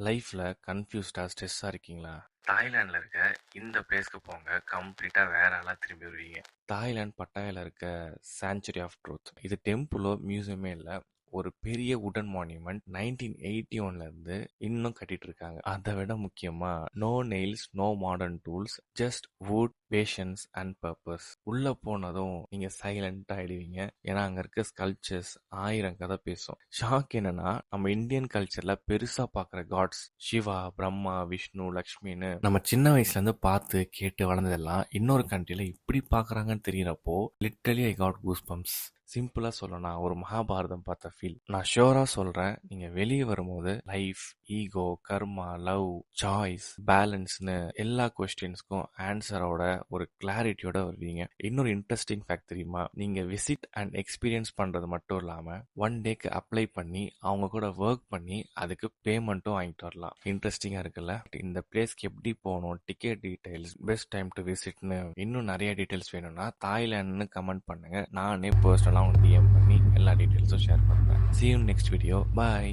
லைஃப்ல கன்ஃபியூஸ்டா, ஸ்ட்ரெஸ்ஸா இருக்கீங்களா? தாய்லாந்துல இருக்க இந்த பிளேஸ்க்கு போங்க. கம்ப்ளீட்டா வேற ஆளா திரும்பி வருவீங்க. தாய்லாந்து பட்டாயால இருக்க சாங்சுரி ஆஃப் ட்ரூத். இது டெம்பிளோ மியூசியமே இல்ல. ஒரு பெரிய வுடன் மான்யூமெண்ட் 1981ல இருந்து இன்னும் கட்டிட்டு இருக்காங்க. அதை விட முக்கியமா no nails, no modern tools, just wood, patience and purpose. உள்ள போனதும் நீங்க சைலண்டா ஆயிடுவீங்க. ஏன்னா அங்க இருக்க ஸ்கல்ச்சர்ஸ் 1000 கதை பேசும். ஷாக் என்னன்னா, நம்ம இந்தியன் கல்ச்சர்ல பெருசா பாக்குற காட்ஸ் சிவா, பிரம்மா, விஷ்ணு, லக்ஷ்மின்னு நம்ம சின்ன வயசுல இருந்து பார்த்து கேட்டு வளர்ந்ததெல்லாம் இன்னொரு கண்ட்ரில இப்படி பாக்குறாங்கன்னு தெரியறப்போ literally I got goose bumps. சிம்பிளா சொல்லனா ஒரு மகாபாரதம் பார்த்த ஃபீல். நான் ஷோரா சொல்றேன், நீங்க வெளியே வரும்போது லைஃப், ஈகோ, கர்மா, லவ், சாய்ஸ், பேலன்ஸ்னு எல்லா கொஸ்டின்ஸ்க்கும் ஆன்சரோட ஒரு கிளாரிட்டியோட வருவீங்க. இன்னொரு இன்ட்ரெஸ்டிங் ஃபேக்ட் தெரியுமா? நீங்க விசிட் அண்ட் எக்ஸ்பீரியன்ஸ் பண்றது மட்டும் இல்லாம 1 டேக்கு அப்ளை பண்ணி அவங்க கூட ஒர்க் பண்ணி அதுக்கு பேமெண்ட்டும் வாங்கிட்டு வரலாம். இன்ட்ரெஸ்டிங்கா இருக்குல்ல? இந்த பிளேஸ்க்கு எப்படி போகணும், ticket details, best time to விசிட்னு இன்னும் நிறைய டீடைல்ஸ் வேணும்னா தாய்லாந்துன்னு கமெண்ட் பண்ணுங்க. நானே பர்சனலா உங்களுக்கு டிஎம் பண்ணி எல்லா டீடைல்ஸும் ஷேர் பண்றேன். See you in next video. Bye.